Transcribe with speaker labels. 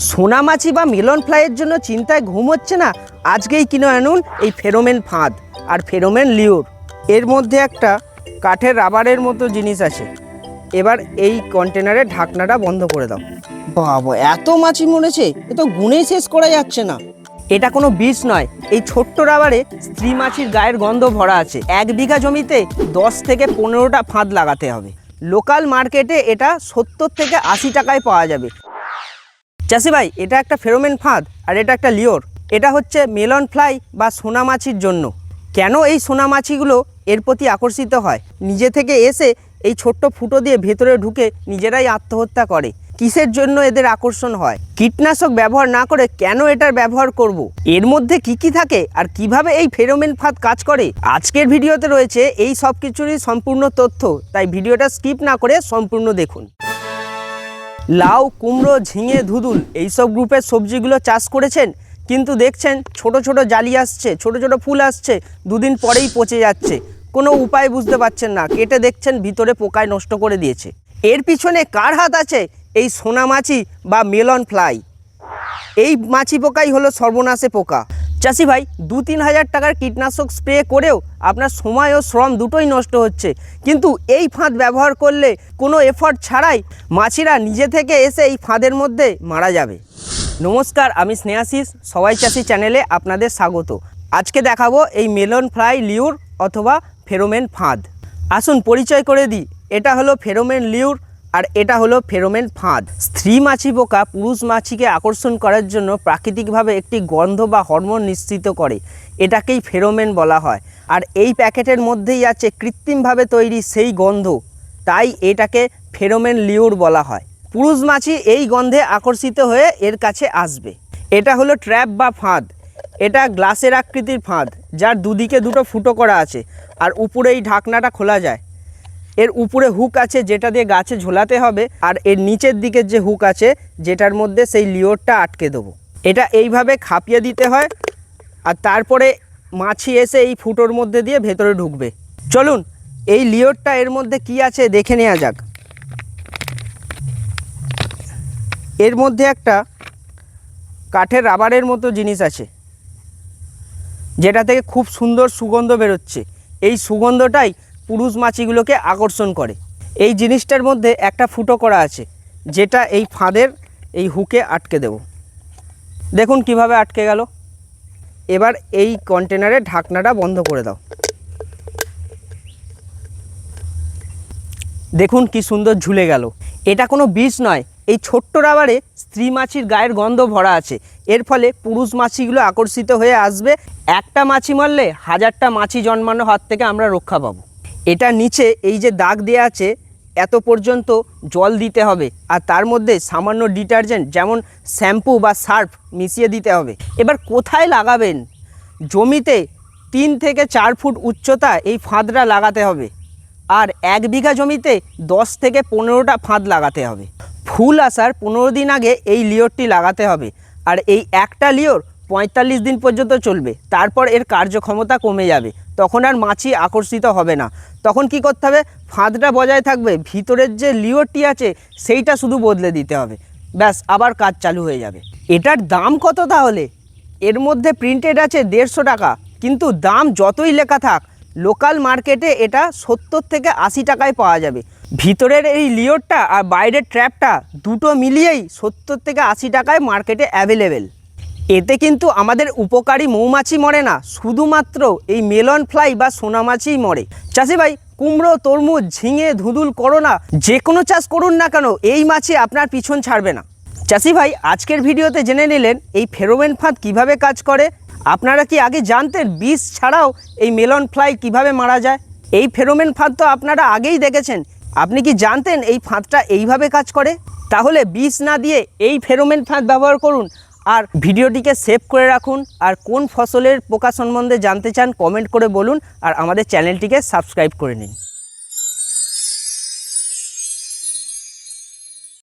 Speaker 1: সোনামাছি বা মেলন ফ্লাইয়ের জন্য চিন্তায় ঘুম হচ্ছে না? আজকেই কিনে আনুন এই ফেরোমেন ফাঁদ আর ফেরোমেন লিওর। এর মধ্যে একটা কাঠের রাবারের মতো জিনিস আছে। এবার এই কন্টেনারের ঢাকনাটা বন্ধ করে দাও। বাবা, এত মাছি মরেছে, এ তো গুনেই শেষ করা যাচ্ছে না। এটা কোনো বিষ নয়, এই ছোট্ট রাবারে স্ত্রী মাছির গায়ের গন্ধ ভরা আছে। 1 বিঘা জমিতে 10 থেকে 15টা ফাঁদ লাগাতে হবে। লোকাল মার্কেটে এটা 70 থেকে 80 টাকায় পাওয়া যাবে। চাষি ভাই, এটা একটা ফেরোমেন ফাঁদ আর এটা একটা লিওর। এটা হচ্ছে মেলন ফ্লাই বা সোনামাছির জন্য। কেন এই সোনামাছিগুলো এর প্রতি আকর্ষিত হয়? নিজে থেকে এসে এই ছোট্ট ফুটো দিয়ে ভেতরে ঢুকে নিজেরাই আত্মহত্যা করে। কিসের জন্য এদের আকর্ষণ হয়? কীটনাশক ব্যবহার না করে কেন এটার ব্যবহার করব? এর মধ্যে কি থাকে আর কিভাবে এই ফেরোমেন ফাঁদ কাজ করে? আজকের ভিডিওতে রয়েছে এই সব কিছুরই সম্পূর্ণ তথ্য, তাই ভিডিওটা স্কিপ না করে সম্পূর্ণ দেখুন। লাউ, কুমড়ো, ঝিঙে, ধুদুল এইসব গ্রুপের সবজিগুলো চাষ করেছেন, কিন্তু দেখছেন ছোট ছোট জালি আসছে, ছোট ছোট ফুল আসছে, দুদিন পরেই পচে যাচ্ছে। কোনো উপায় বুঝতে পারছেন না, কেটে দেখছেন ভিতরে পোকায় নষ্ট করে দিয়েছে। এর পিছনে কার হাত আছে? এই সোনামাছি বা মেলন ফ্লাই। এই মাছি পোকাই হলো সর্বনাশে পোকা। চাষি ভাই, 2-3 হাজার টাকার কীটনাশক স্প্রে করেও আপনার সময় ও শ্রম দুটোই নষ্ট হচ্ছে। কিন্তু এই ফাঁদ ব্যবহার করলে কোনো এফর্ট ছাড়াই মাছিরা নিজে থেকে এসে এই ফাঁদের মধ্যে মারা যাবে। নমস্কার, আমি স্নেহাশিস, সবাই চাষি চ্যানেলে আপনাদের স্বাগত। আজকে দেখাবো এই মেলন ফ্লাই লিওর অথবা ফেরোমেন ফাঁদ। আসুন পরিচয় করে দিই। এটা হলো ফেরোমেন লিওর আর এটা হলো ফেরোমেন ফাঁদ। স্ত্রী মাছি পোকা পুরুষ মাছিকে আকর্ষণ করার জন্য প্রাকৃতিকভাবে একটি গন্ধ বা হরমোন নিঃসৃত করে, এটাকেই ফেরোমেন বলা হয়। আর এই প্যাকেটের মধ্যেই আছে কৃত্রিমভাবে তৈরি সেই গন্ধ, তাই এটাকে ফেরোমেন লিওর বলা হয়। পুরুষ মাছি এই গন্ধে আকর্ষিত হয়ে এর কাছে আসবে। এটা হলো ট্র্যাপ বা ফাঁদ। এটা গ্লাসের আকৃতির ফাঁদ, যার দুদিকে দুটো ফুটো করা আছে আর উপরে এই ঢাকনাটা খোলা যায়। এর উপরে হুক আছে যেটা দিয়ে গাছে ঝোলাতে হবে, আর এর নিচের দিকের যে হুক আছে যেটার মধ্যে সেই লিওরটা আটকে দেবো। এটা এইভাবে খাপিয়ে দিতে হয় আর তারপরে মাছি এসে এই ফুটোর মধ্যে দিয়ে ভেতরে ঢুকবে। চলুন এই লিওরটা এর মধ্যে কি আছে দেখে নেওয়া যাক। এর মধ্যে একটা কাঠের রাবারের মতো জিনিস আছে, যেটা থেকে খুব সুন্দর সুগন্ধ বেরোচ্ছে। এই সুগন্ধটাই পুরুষ মাছিগুলোকে আকর্ষণ করে। এই জিনিসটার মধ্যে একটা ফুটো করা আছে, যেটা এই ফাঁদের এই হুকে আটকে দেব। দেখুন কিভাবে আটকে গেল। এবার এই কন্টেনারের ঢাকনাটা বন্ধ করে দাও। দেখুন কি সুন্দর ঝুলে গেল। এটা কোনো বিষ নয়, এই ছোট্ট রাবারে স্ত্রী মাছির গায়ের গন্ধ ভরা আছে। এর ফলে পুরুষ মাছিগুলো আকর্ষিত হয়ে আসবে। একটা মাছি মারলে 1000টা মাছি জন্মানোর হাত থেকে আমরা রক্ষা পাবো। এটা নিচে এই যে দাগ দেওয়া আছে, এত পর্যন্ত জল দিতে হবে আর তার মধ্যে সামান্য ডিটারজেন্ট যেমন শ্যাম্পু বা সার্ফ মিশিয়ে দিতে হবে। এবার কোথায় লাগাবেন? জমিতে 3 থেকে 4 ফুট উচ্চতা এই ফাঁদটা লাগাতে হবে। আর 1 বিঘা জমিতে 10 থেকে 15টা ফাঁদ লাগাতে হবে। ফুল আসার 15 দিন আগে এই লিওরটি লাগাতে হবে। আর এই একটা লিওর 45 দিন পর্যন্ত চলবে, তারপর এর কার্যক্ষমতা কমে যাবে। তখন আর মাছি আকর্ষিত হবে না। তখন কি করতে হবে? ফাঁদটা বজায় থাকবে, ভিতরের যে লিওরটি আছে সেইটা শুধু বদলে দিতে হবে। ব্যাস, আবার কাজ চালু হয়ে যাবে। এটার দাম কত তাহলে? এর মধ্যে প্রিন্টেড আছে 150 টাকা, কিন্তু দাম যতই লেখা থাক লোকাল মার্কেটে এটা 70 থেকে 80 টাকায় পাওয়া যাবে। ভিতরের এই লিওরটা আর বাইরের ট্র্যাপটা দুটো মিলিয়েই 70 থেকে 80 টাকায় মার্কেটে অ্যাভেলেবেল। এতে কিন্তু আমাদের উপকারী মৌমাছি মরে না, শুধুমাত্র এই মেলন ফ্লাই বা সোনামাছিই মরে। চাষি ভাই, কুমড়ো, তরমুজ, ঝিঙে, ধুদুল, করলা যে কোনো চাষ করুন না কেন, এই মাছি আপনার পিছন ছাড়বে না। চাষি ভাই, আজকের ভিডিওতে জেনে নিলেন এই ফেরোমেন ফাঁদ কিভাবে কাজ করে। আপনারা কি আগে জানতেন বিষ ছাড়াও এই মেলন ফ্লাই কিভাবে মারা যায়? এই ফেরোমেন ফাঁদ তো আপনারা আগেই দেখেছেন। আপনি কি জানতেন এই ফাঁদটা এইভাবে কাজ করে? তাহলে বিষ না দিয়ে এই ফেরোমেন ফাঁদ ব্যবহার করুন আর ভিডিওটিকে সেভ করে রাখুন। আর কোন ফসলের পোকা সম্বন্ধে জানতে চান কমেন্ট করে বলুন, আর আমাদের চ্যানেলটিকে সাবস্ক্রাইব করে নিন।